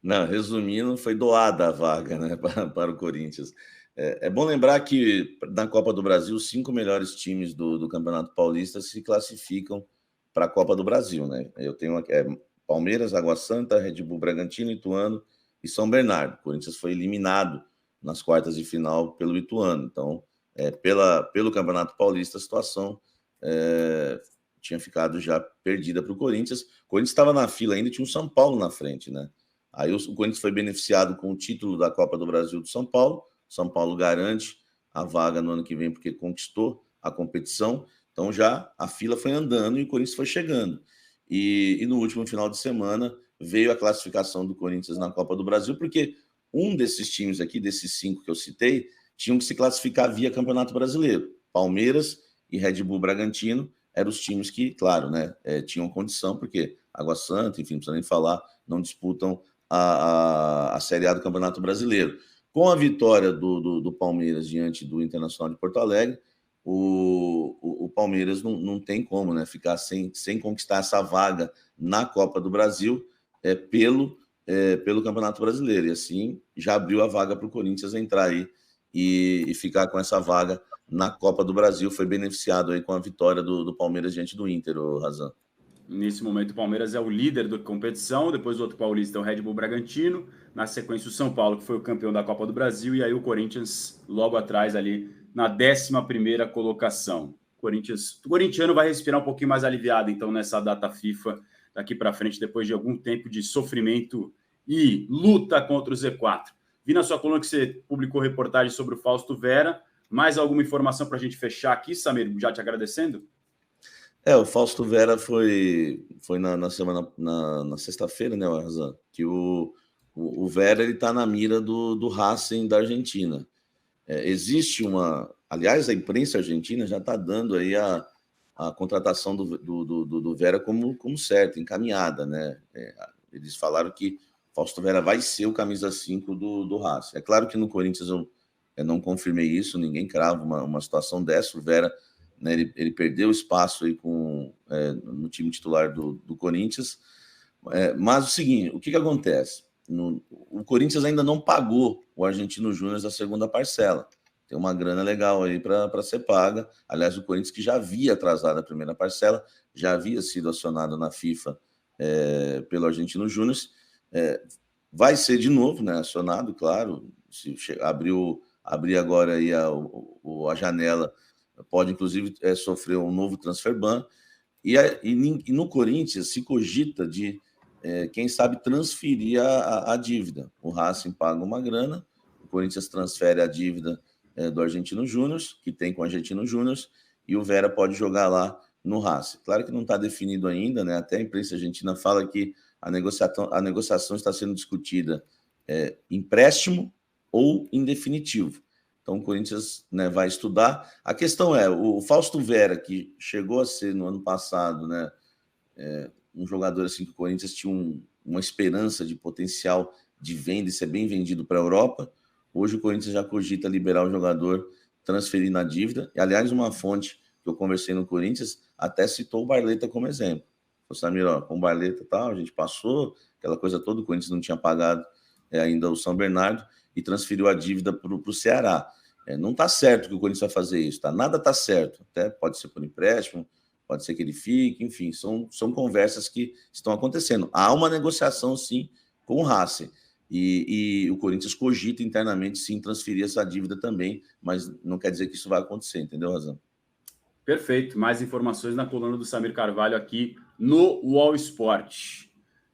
Não, resumindo, foi doada a vaga, né, para o Corinthians. É bom lembrar que na Copa do Brasil, os 5 melhores times do Campeonato Paulista se classificam para a Copa do Brasil, né? Eu tenho aqui, Palmeiras, Água Santa, Red Bull Bragantino, Ituano e São Bernardo. O Corinthians foi eliminado nas quartas de final pelo Ituano. Então, pelo Campeonato Paulista, a situação tinha ficado já perdida para o Corinthians. O Corinthians estava na fila ainda, tinha o São Paulo na frente, né? Aí o Corinthians foi beneficiado com o título da Copa do Brasil do São Paulo. São Paulo garante a vaga no ano que vem porque conquistou a competição. Então já a fila foi andando e o Corinthians foi chegando. E no último final de semana veio a classificação do Corinthians na Copa do Brasil, porque um desses times aqui, desses 5 que eu citei, tinham que se classificar via Campeonato Brasileiro. Palmeiras e Red Bull Bragantino eram os times que, claro, né, tinham condição, porque Água Santa, enfim, não precisa nem falar, não disputam a Série A do Campeonato Brasileiro. Com a vitória do Palmeiras diante do Internacional de Porto Alegre, o Palmeiras não tem como, né, ficar sem conquistar essa vaga na Copa do Brasil pelo Campeonato Brasileiro. E assim já abriu a vaga para o Corinthians entrar aí e ficar com essa vaga na Copa do Brasil. Foi beneficiado aí com a vitória do Palmeiras diante do Inter, o Razan. Nesse momento, o Palmeiras é o líder da competição, depois o outro paulista é o Red Bull Bragantino, na sequência o São Paulo, que foi o campeão da Copa do Brasil, e aí o Corinthians logo atrás ali na 11ª colocação. O corintiano vai respirar um pouquinho mais aliviado, então, nessa data FIFA daqui para frente, depois de algum tempo de sofrimento e luta contra o Z4. Vi na sua coluna que você publicou reportagem sobre o Fausto Vera. Mais alguma informação para a gente fechar aqui, Samir, já te agradecendo? O Fausto Vera foi na semana, na sexta-feira, né, Razan, que o Vera está na mira do Racing da Argentina. Existe aliás, a imprensa argentina já está dando aí a contratação do Vera como certa, encaminhada, né? Eles falaram que Fausto Vera vai ser o camisa 5 do Racing. É claro que no Corinthians eu não confirmei isso, ninguém crava uma situação dessa. O Vera, né, ele perdeu espaço aí no time titular do Corinthians. Mas o seguinte, o que acontece? O Corinthians ainda não pagou o Argentino Júnior da segunda parcela. Tem uma grana legal aí para ser paga. Aliás, o Corinthians, que já havia atrasado a primeira parcela, já havia sido acionado na FIFA pelo Argentino Júnior. Vai ser de novo, né, acionado, claro. Se abrir agora aí a janela, pode inclusive sofrer um novo transfer ban. E no Corinthians se cogita de, quem sabe, transferir a dívida. O Racing paga uma grana, o Corinthians transfere a dívida do Argentino Júnior, que tem com o Argentino Júnior, e o Vera pode jogar lá no Racing. Claro que não está definido ainda, né? Até a imprensa argentina fala que a negociação está sendo discutida empréstimo ou em definitivo. Então o Corinthians, né, vai estudar. A questão é, o Fausto Vera, que chegou a ser no ano passado, né, um jogador assim que o Corinthians tinha uma esperança de potencial de venda e ser bem vendido para a Europa. Hoje o Corinthians já cogita liberar o jogador, transferir na dívida. E, aliás, uma fonte que eu conversei no Corinthians até citou o Barleta como exemplo. O Samir, com o Barleta e tal, a gente passou, aquela coisa toda, o Corinthians não tinha pagado ainda o São Bernardo e transferiu a dívida para o Ceará. Não está certo que o Corinthians vai fazer isso, tá? Nada está certo. Até pode ser por empréstimo, pode ser que ele fique, enfim, são conversas que estão acontecendo. Há uma negociação, sim, com o Racing. E o Corinthians cogita internamente, sim, transferir essa dívida também, mas não quer dizer que isso vai acontecer, entendeu, Razão? Perfeito. Mais informações na coluna do Samir Carvalho aqui no UOL Sport.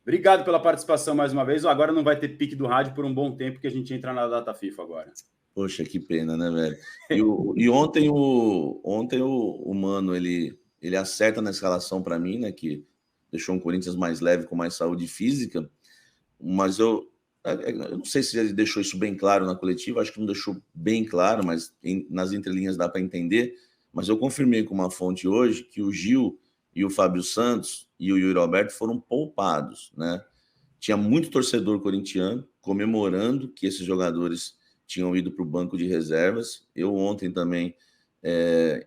Obrigado pela participação mais uma vez. Agora não vai ter pique do rádio por um bom tempo, que a gente entra na data FIFA agora. Poxa, que pena, né, velho? E ontem o Mano, ele acerta na escalação para mim, né, que deixou um Corinthians mais leve, com mais saúde física, mas eu não sei se ele deixou isso bem claro na coletiva, acho que não deixou bem claro, mas nas entrelinhas dá para entender. Mas eu confirmei com uma fonte hoje que o Gil e o Fábio Santos e o Yuri Alberto foram poupados, né? Tinha muito torcedor corintiano comemorando que esses jogadores tinham ido para o banco de reservas. Eu ontem também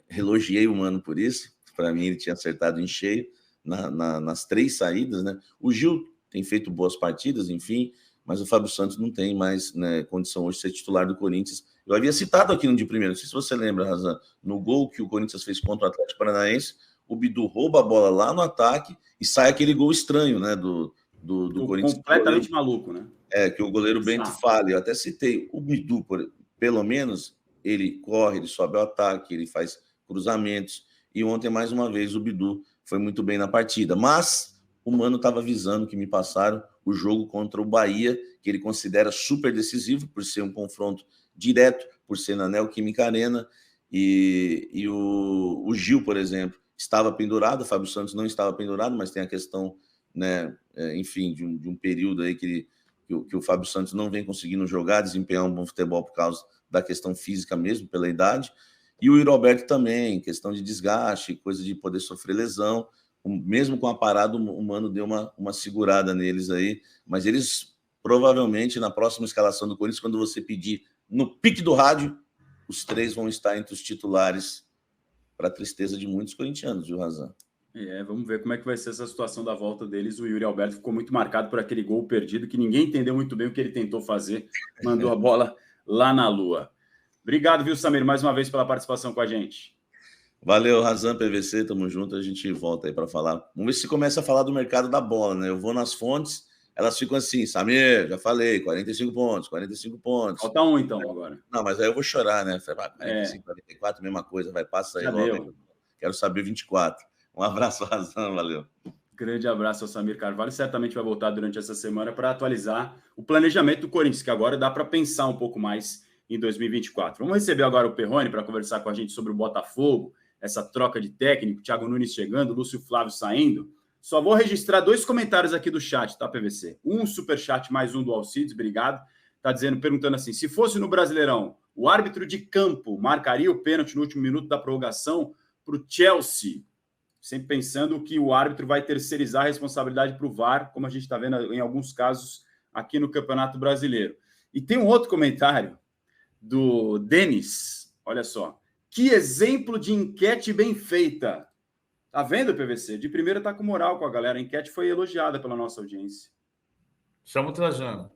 elogiei o Mano por isso. Para mim, ele tinha acertado em cheio nas 3 saídas, né? O Gil tem feito boas partidas, enfim, mas o Fábio Santos não tem mais, né, condição hoje de ser titular do Corinthians. Eu havia citado aqui no de primeiro, não sei se você lembra, Razan, no gol que o Corinthians fez contra o Atlético Paranaense, o Bidu rouba a bola lá no ataque e sai aquele gol estranho, né, do Corinthians. Completamente maluco, né? Que o goleiro Bento falha. Eu até citei o Bidu, pelo menos, ele corre, ele sobe ao ataque, ele faz cruzamentos. E ontem, mais uma vez, o Bidu foi muito bem na partida. Mas o Mano estava avisando que me passaram o jogo contra o Bahia, que ele considera super decisivo, por ser um confronto direto, por ser na Neoquímica Arena. E o Gil, por exemplo, estava pendurado, o Fábio Santos não estava pendurado, mas tem a questão, né, enfim, de um período aí que o Fábio Santos não vem conseguindo jogar, desempenhar um bom futebol por causa da questão física mesmo, pela idade. E o Yuri Alberto também, questão de desgaste, coisa de poder sofrer lesão. Mesmo com a parada, o Mano deu uma segurada neles aí. Mas eles, provavelmente, na próxima escalação do Corinthians, quando você pedir no pique do rádio, os 3 vão estar entre os titulares, para a tristeza de muitos corintianos, viu, Razan? Vamos ver como é que vai ser essa situação da volta deles. O Yuri Alberto ficou muito marcado por aquele gol perdido, que ninguém entendeu muito bem o que ele tentou fazer. Mandou a bola lá na lua. Obrigado, viu, Samir, mais uma vez pela participação com a gente. Valeu, Razan, PVC, tamo junto, a gente volta aí para falar. Vamos ver se começa a falar do mercado da bola, né? Eu vou nas fontes, elas ficam assim, Samir, já falei, 45 pontos, 45 pontos. Falta um, então, agora. Não, mas aí eu vou chorar, né? 45, 44, mesma coisa, vai, passa aí já logo. Deu. Quero saber 24. Um abraço, Razan, valeu. Grande abraço ao Samir Carvalho, certamente vai voltar durante essa semana para atualizar o planejamento do Corinthians, que agora dá para pensar um pouco mais em 2024. Vamos receber agora o Perrone para conversar com a gente sobre o Botafogo, essa troca de técnico, Thiago Nunes chegando, Lúcio Flávio saindo. Só vou registrar 2 comentários aqui do chat, tá, PVC? Um superchat, mais um do Alcides, obrigado. Tá perguntando assim, se fosse no Brasileirão, o árbitro de campo marcaria o pênalti no último minuto da prorrogação para o Chelsea? Sempre pensando que o árbitro vai terceirizar a responsabilidade para o VAR, como a gente está vendo em alguns casos aqui no Campeonato Brasileiro. E tem um outro comentário do Denis, olha só. Que exemplo de enquete bem feita. Tá vendo, PVC? De primeira tá com moral com a galera. A enquete foi elogiada pela nossa audiência. Chama o Trajano.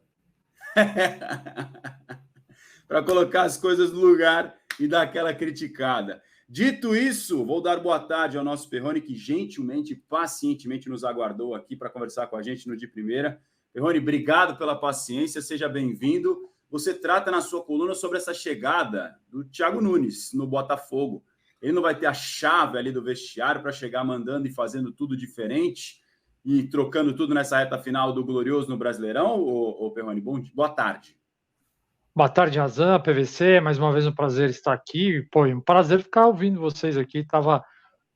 Para colocar as coisas no lugar e dar aquela criticada. Dito isso, vou dar boa tarde ao nosso Perrone, que gentilmente, pacientemente nos aguardou aqui para conversar com a gente no de primeira. Perrone, obrigado pela paciência, seja bem-vindo. Você trata na sua coluna sobre essa chegada do Thiago Nunes no Botafogo. Ele não vai ter a chave ali do vestiário para chegar mandando e fazendo tudo diferente e trocando tudo nessa reta final do Glorioso no Brasileirão, ô Perrone? Boa tarde. Boa tarde, Razan, PVC. Mais uma vez um prazer estar aqui. Pô, um prazer ficar ouvindo vocês aqui. Estava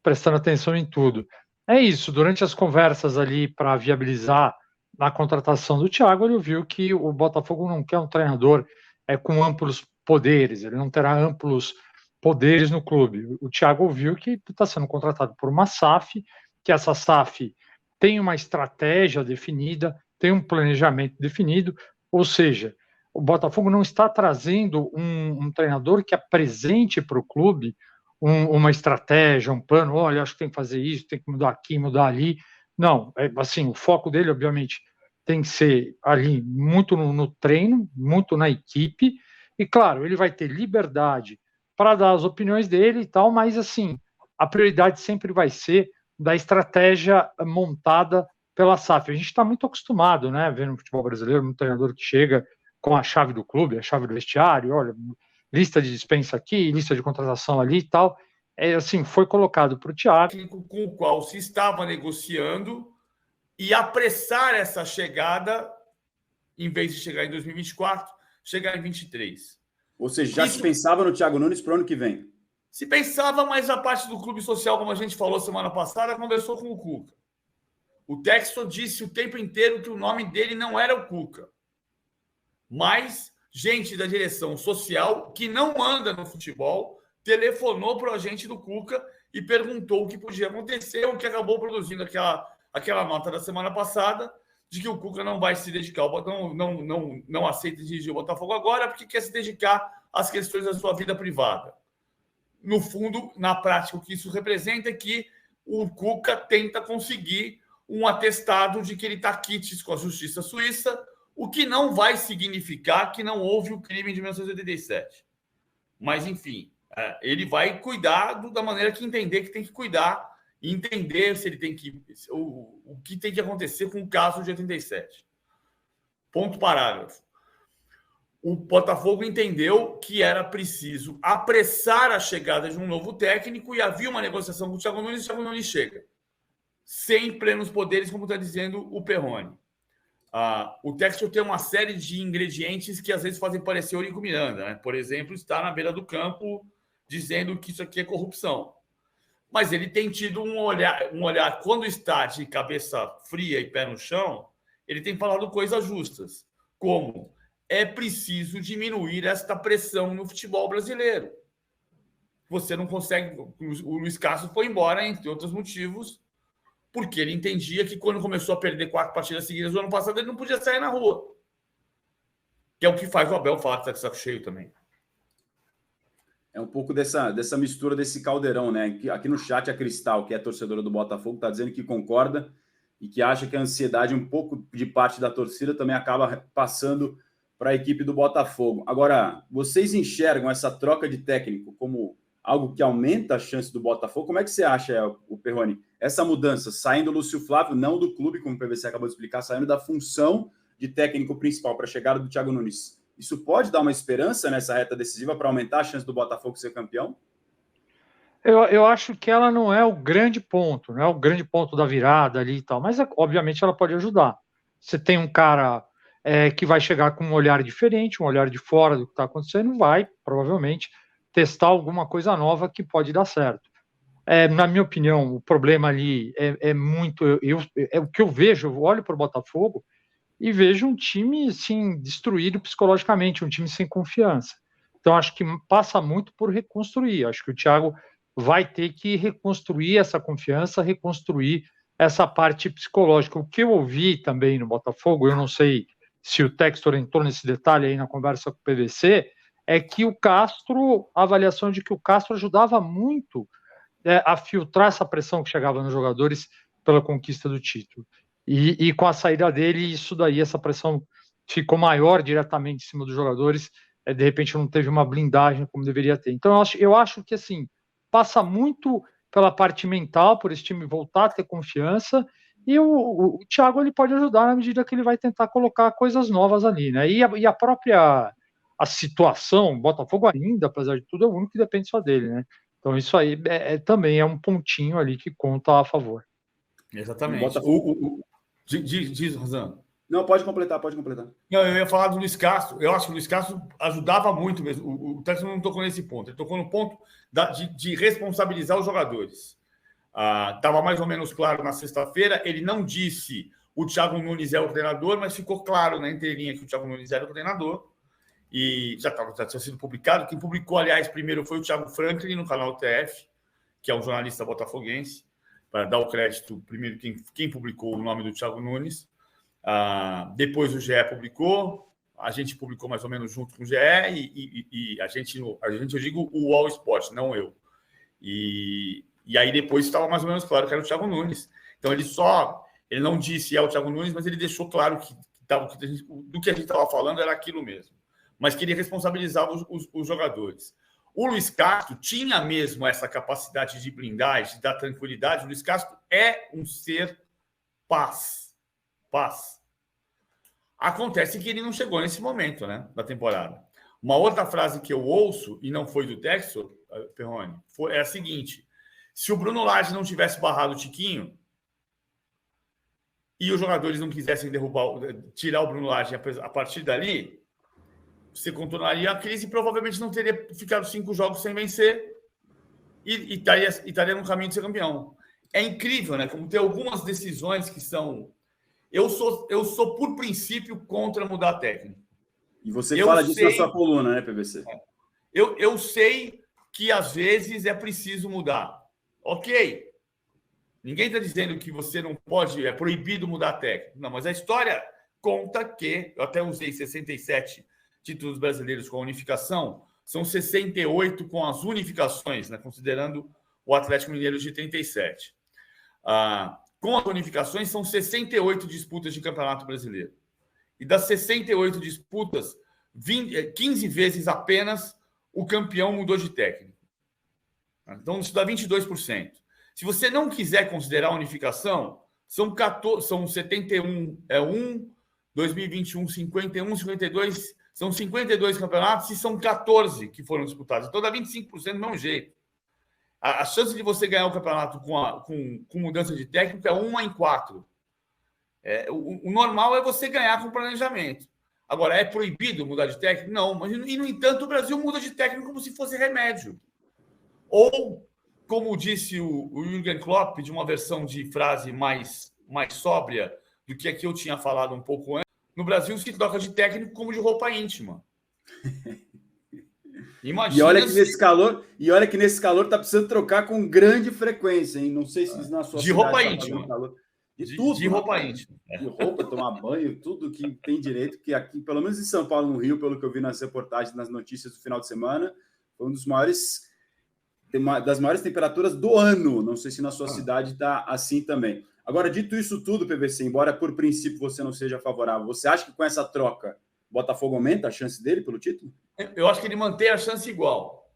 prestando atenção em tudo. É isso, durante as conversas ali para viabilizar na contratação do Thiago, ele viu que o Botafogo não quer um treinador com amplos poderes, ele não terá amplos poderes no clube. O Thiago viu que está sendo contratado por uma SAF, que essa SAF tem uma estratégia definida, tem um planejamento definido, ou seja, o Botafogo não está trazendo um treinador que apresente para o clube uma estratégia, um plano, olha, acho que tem que fazer isso, tem que mudar aqui, mudar ali. Não, assim, o foco dele, obviamente, tem que ser ali muito no treino, muito na equipe, e claro, ele vai ter liberdade para dar as opiniões dele e tal, mas assim, a prioridade sempre vai ser da estratégia montada pela SAF. A gente está muito acostumado, né, vendo no futebol brasileiro, um treinador que chega com a chave do clube, a chave do vestiário, olha, lista de dispensa aqui, lista de contratação ali e tal. Assim, foi colocado para o Thiago. Com o qual se estava negociando e apressar essa chegada, em vez de chegar em 2024, chegar em 2023. Ou seja, já se pensava no Thiago Nunes para o ano que vem? Se pensava, mas a parte do clube social, como a gente falou semana passada, conversou com o Cuca. O Textor disse o tempo inteiro que o nome dele não era o Cuca. Mas gente da direção social que não anda no futebol telefonou para o agente do Cuca e perguntou o que podia acontecer, o que acabou produzindo aquela nota da semana passada de que o Cuca não vai se dedicar, não aceita dirigir o Botafogo agora porque quer se dedicar às questões da sua vida privada. No fundo, na prática, o que isso representa é que o Cuca tenta conseguir um atestado de que ele está quites com a justiça suíça, O que não vai significar que não houve o crime de 1987. Mas, enfim, ele vai cuidar da maneira que entender que tem que cuidar e entender se ele tem que o que tem que acontecer com o caso de 87. Ponto parágrafo. O Botafogo entendeu que era preciso apressar a chegada de um novo técnico e havia uma negociação com o Thiago Nunes e o Thiago Nunes chega. Sem plenos poderes, como está dizendo o Perrone. O Textor tem uma série de ingredientes que às vezes fazem parecer Eurico Miranda, né? Por exemplo, está na beira do campo dizendo que isso aqui é corrupção. Mas ele tem tido um olhar, quando está de cabeça fria e pé no chão, ele tem falado coisas justas, como é preciso diminuir esta pressão no futebol brasileiro. Você não consegue... O Luiz Castro foi embora, entre outros motivos, porque ele entendia que quando começou a perder 4 partidas seguidas no ano passado, ele não podia sair na rua. Que é o que faz o Abel falar que está de saco cheio também. É um pouco dessa mistura, desse caldeirão, né? Aqui no chat, a Cristal, que é torcedora do Botafogo, está dizendo que concorda e que acha que a ansiedade, um pouco de parte da torcida, também acaba passando para a equipe do Botafogo. Agora, vocês enxergam essa troca de técnico como algo que aumenta a chance do Botafogo? Como é que você acha, o Perrone, essa mudança, saindo do Lúcio Flávio, não do clube, como o PVC acabou de explicar, saindo da função de técnico principal para a chegada do Thiago Nunes? Isso pode dar uma esperança nessa reta decisiva para aumentar a chance do Botafogo ser campeão? Eu acho que ela não é o grande ponto, não é o grande ponto da virada ali e tal, mas obviamente ela pode ajudar. Você tem um cara que vai chegar com um olhar diferente, um olhar de fora do que está acontecendo, vai provavelmente testar alguma coisa nova que pode dar certo. Na minha opinião, o problema ali é muito... o que eu vejo, eu olho para o Botafogo e vejo um time assim, destruído psicologicamente, um time sem confiança. Então, acho que passa muito por reconstruir. Acho que o Thiago vai ter que reconstruir essa confiança, reconstruir essa parte psicológica. O que eu ouvi também no Botafogo, eu não sei se o Textor entrou nesse detalhe aí na conversa com o PVC, é que o Castro, a avaliação de que o Castro ajudava muito a filtrar essa pressão que chegava nos jogadores pela conquista do título. E com a saída dele, isso daí, essa pressão ficou maior diretamente em cima dos jogadores, de repente não teve uma blindagem como deveria ter. Então eu acho que assim, passa muito pela parte mental, por esse time voltar a ter confiança, e o Thiago ele pode ajudar na medida que ele vai tentar colocar coisas novas ali, né? E a própria situação, o Botafogo ainda, apesar de tudo, é o único que depende só dele, né? Então isso aí também é um pontinho ali que conta a favor. Exatamente. Diz, Rosano. Não, pode completar. Não, eu ia falar do Luiz Castro. Eu acho que o Luiz Castro ajudava muito mesmo. O Texas não tocou nesse ponto. Ele tocou no ponto de responsabilizar os jogadores. Estava mais ou menos claro na sexta-feira. Ele não disse o Thiago Nunes é o treinador, mas ficou claro na entrelinha que o Thiago Nunes era o treinador. E já tinha sido publicado. Quem publicou, aliás, primeiro foi o Thiago Franklin no canal TF, que é um jornalista botafoguense, para dar o crédito, primeiro, quem publicou o nome do Thiago Nunes. Depois o GE publicou, a gente publicou mais ou menos junto com o GE, e a gente, eu digo o All Sport, não eu. E aí depois estava mais ou menos claro que era o Thiago Nunes. Então ele não disse o Thiago Nunes, mas ele deixou claro que do que a gente estava falando era aquilo mesmo. Mas queria responsabilizar os jogadores. O Luiz Castro tinha mesmo essa capacidade de blindagem, de dar tranquilidade. O Luiz Castro é um ser paz. Acontece que ele não chegou nesse momento, né, da temporada. Uma outra frase que eu ouço, e não foi do Textor, Perrone, é a seguinte: se o Bruno Lage não tivesse barrado o Tiquinho e os jogadores não quisessem tirar o Bruno Lage a partir dali, você contornaria a crise e provavelmente não teria ficado 5 jogos sem vencer e estaria no caminho de ser campeão. É incrível, né? Como tem algumas decisões que são... Eu sou por princípio, contra mudar técnico. E você fala disso na sua coluna, né, PVC? Eu sei que, às vezes, é preciso mudar. Ok. Ninguém está dizendo que você não pode... É proibido mudar técnico. Não, mas a história conta que... Eu até usei 67... títulos brasileiros com a unificação, são 68 com as unificações, né, considerando o Atlético Mineiro de 37. Com as unificações, são 68 disputas de campeonato brasileiro. e das 68 disputas, 15 vezes apenas o campeão mudou de técnico. Então, isso dá 22%. Se você não quiser considerar a unificação, são 71, 2021, 51, 52, são 52 campeonatos e são 14 que foram disputados. Então, dá 25% do mesmo jeito. A chance de você ganhar o campeonato com mudança de técnico é 1 em 4. O normal é você ganhar com planejamento. Agora, é proibido mudar de técnico? Não. Mas, e, no entanto, o Brasil muda de técnico como se fosse remédio. Ou, como disse o Jürgen Klopp, de uma versão de frase mais sóbria do que aqui eu tinha falado um pouco antes, no Brasil se troca de técnico como de roupa íntima. Imagina e olha que nesse calor tá precisando trocar com grande frequência, hein? Não sei se na sua de roupa íntima. De tudo. De roupa íntima. De roupa, tomar banho, tudo que tem direito, que aqui, pelo menos em São Paulo, no Rio, pelo que eu vi nas reportagens, nas notícias do final de semana, foi das maiores temperaturas do ano. Não sei se na sua cidade está assim também. Agora, dito isso tudo, PVC, embora por princípio você não seja favorável, você acha que com essa troca o Botafogo aumenta a chance dele pelo título? Eu acho que ele mantém a chance igual.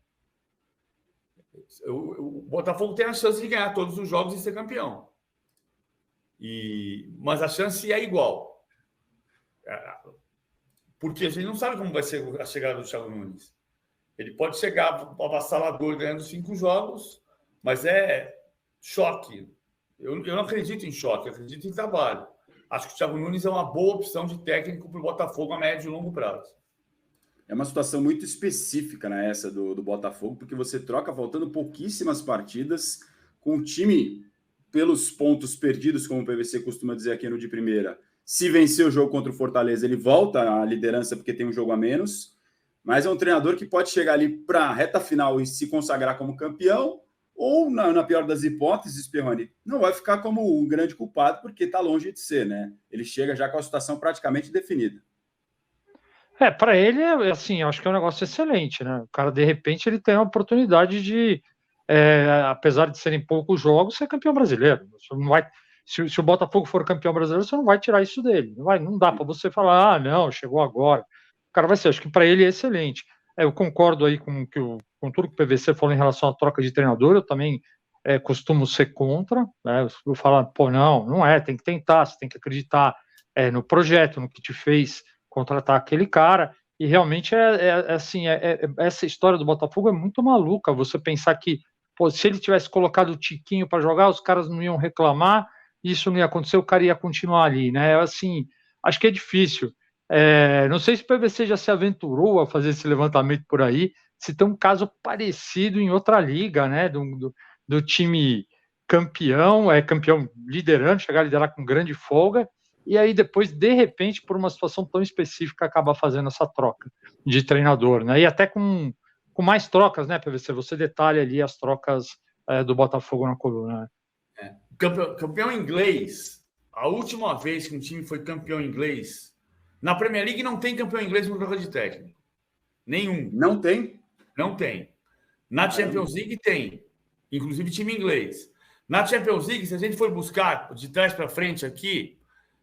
O Botafogo tem a chance de ganhar todos os jogos e ser campeão. Mas a chance é igual. Porque a gente não sabe como vai ser a chegada do Thiago Nunes. Ele pode chegar avassalador ganhando 5 jogos, mas é choque. Eu não acredito em choque, eu acredito em trabalho. Acho que o Thiago Nunes é uma boa opção de técnico para o Botafogo a médio e longo prazo. É uma situação muito específica, né, essa do Botafogo, porque você troca faltando pouquíssimas partidas com o time pelos pontos perdidos, como o PVC costuma dizer aqui no de primeira. Se vencer o jogo contra o Fortaleza, ele volta à liderança porque tem um jogo a menos, mas é um treinador que pode chegar ali para a reta final e se consagrar como campeão, ou, na pior das hipóteses, Perrone, não vai ficar como um grande culpado porque está longe de ser, né? Ele chega já com a situação praticamente definida. Para ele, assim, eu acho que é um negócio excelente, né? O cara, de repente, ele tem a oportunidade de, apesar de serem poucos jogos, ser campeão brasileiro. Você não vai, se o Botafogo for campeão brasileiro, você não vai tirar isso dele. Não dá para você falar, não, chegou agora. O cara vai ser, acho que para ele é excelente. Eu concordo aí com tudo que o PVC falou em relação à troca de treinador, eu também costumo ser contra, né? Eu falo, não é, tem que tentar, você tem que acreditar no projeto, no que te fez contratar aquele cara, e realmente essa história do Botafogo é muito maluca, você pensar que, se ele tivesse colocado o Tiquinho para jogar, os caras não iam reclamar, isso não ia acontecer, o cara ia continuar ali, né? Assim, acho que é difícil. Não sei se o PVC já se aventurou a fazer esse levantamento por aí, se tem um caso parecido em outra liga, né, do time campeão liderando, chegar a liderar com grande folga, e aí depois, de repente, por uma situação tão específica, acabar fazendo essa troca de treinador, né, e até com mais trocas, né, PVC, você detalha ali as trocas do Botafogo na coluna. Né? Campeão inglês, a última vez que um time foi campeão inglês, na Premier League não tem campeão inglês no troca de técnico. Nenhum. Não tem? Não tem. Na Champions League tem. Inclusive time inglês. Na Champions League, se a gente for buscar de trás para frente aqui,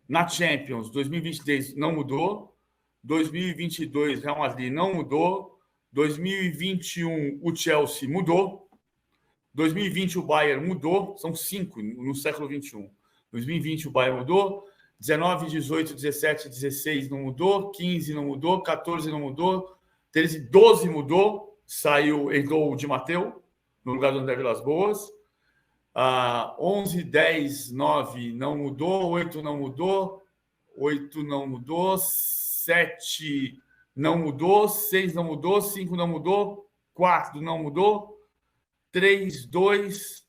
na Champions, 2023 não mudou. 2022, Real Madrid não mudou. 2021, o Chelsea mudou. 2020, o Bayern mudou. São 5 no século XXI. 2020, o Bayern mudou. 19, 18, 17, 16 não mudou, 15 não mudou, 14 não mudou, 13, 12 mudou, entrou o Di Matteo no lugar do André Vilas Boas, 11, 10, 9 não mudou, 8 não mudou, 8 não mudou, 7 não mudou, 6 não mudou, 5 não mudou, 4 não mudou, 3, 2,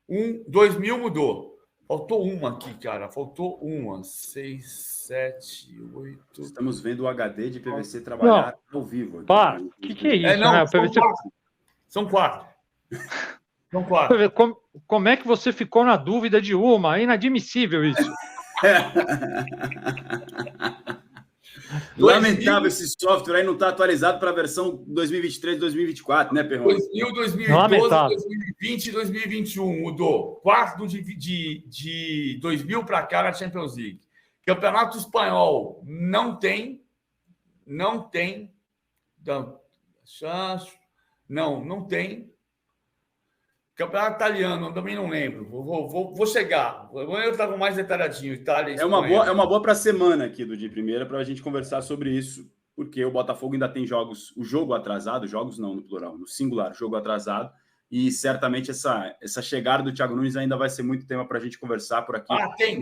1, 2000 mudou. Faltou uma aqui, cara. Faltou uma. 6, 7, 8... Estamos vendo o HD de PVC trabalhar ao vivo. Pá, o que é isso? Né? São 4. São 4. Como é que você ficou na dúvida de uma? É inadmissível isso. Lamentável esse software aí não está atualizado para a versão 2023, 2024, né, Perrone? 2012, 2020 e 2021 mudou. Quarto de 2000 para cá na Champions League. Campeonato Espanhol não tem. Não tem. Campeonato Italiano, eu também não lembro. Vou chegar. Eu estava mais detalhadinho. Itália, é uma boa para a semana aqui do de primeira para a gente conversar sobre isso, porque o Botafogo ainda tem o jogo atrasado, jogos não no plural, no singular, jogo atrasado, e certamente essa chegada do Thiago Nunes ainda vai ser muito tema para a gente conversar por aqui. Tem.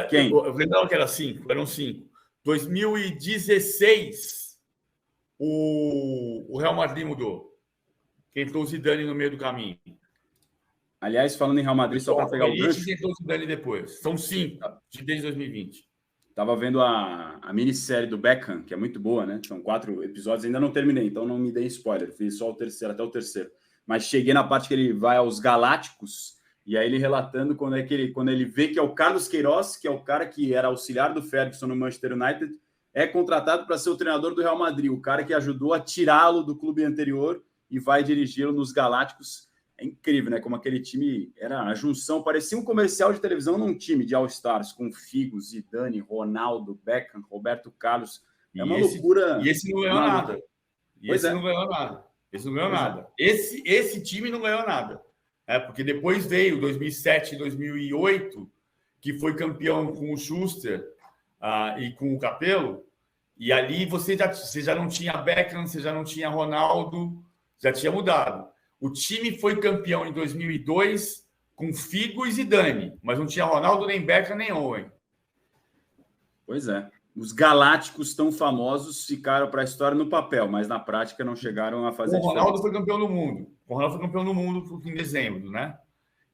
Quem? Eu lembrava que eram 5. 2016, o Real Madrid mudou. Quem entrou o Zidane no meio do caminho. Aliás, falando em Real Madrid, só para pegar o gancho... entrou o Zidane depois. São 5, desde 2020. Estava vendo a minissérie do Beckham, que é muito boa, né? São 4 episódios, ainda não terminei, então não me dei spoiler. Fiz só até o terceiro. Mas cheguei na parte que ele vai aos Galácticos, e aí ele relatando quando ele vê que é o Carlos Queiroz, que é o cara que era auxiliar do Ferguson no Manchester United, é contratado para ser o treinador do Real Madrid, o cara que ajudou a tirá-lo do clube anterior e vai dirigi-lo nos Galácticos. É incrível, né? Como aquele time era a junção, parecia um comercial de televisão num time de All-Stars, com Figo, Zidane, Ronaldo, Beckham, Roberto Carlos. É uma loucura. E esse não ganhou nada. Não ganhou nada. Esse time não ganhou nada. Porque depois veio 2007 e 2008, que foi campeão com o Schuster e com o Capello, e ali você já não tinha Beckham, você já não tinha Ronaldo, já tinha mudado. O time foi campeão em 2002 com Figo e Zidane, mas não tinha Ronaldo, nem Beckham, nem Owen. Pois é. Os Galácticos tão famosos ficaram para a história no papel, mas na prática não chegaram a fazer diferença. O Ronaldo foi campeão do mundo. O Ronaldo foi campeão do mundo em dezembro, né?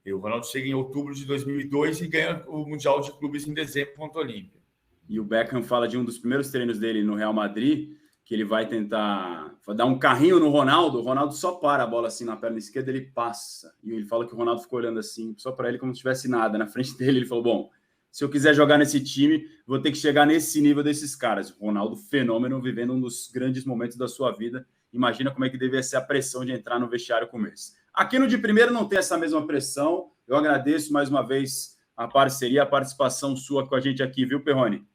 E o Ronaldo chega em outubro de 2002 e ganha o Mundial de Clubes em dezembro contra o Olímpia. E o Beckham fala de um dos primeiros treinos dele no Real Madrid, que ele vai tentar dar um carrinho no Ronaldo. O Ronaldo só para a bola assim na perna esquerda, ele passa. E ele fala que o Ronaldo ficou olhando assim, só para ele como se tivesse nada. Na frente dele, ele falou, bom, se eu quiser jogar nesse time, vou ter que chegar nesse nível desses caras. O Ronaldo, fenômeno, vivendo um dos grandes momentos da sua vida. Imagina como é que devia ser a pressão de entrar no vestiário como esse. Aqui no de primeiro não tem essa mesma pressão. Eu agradeço mais uma vez a parceria, a participação sua com a gente aqui, viu, Perrone?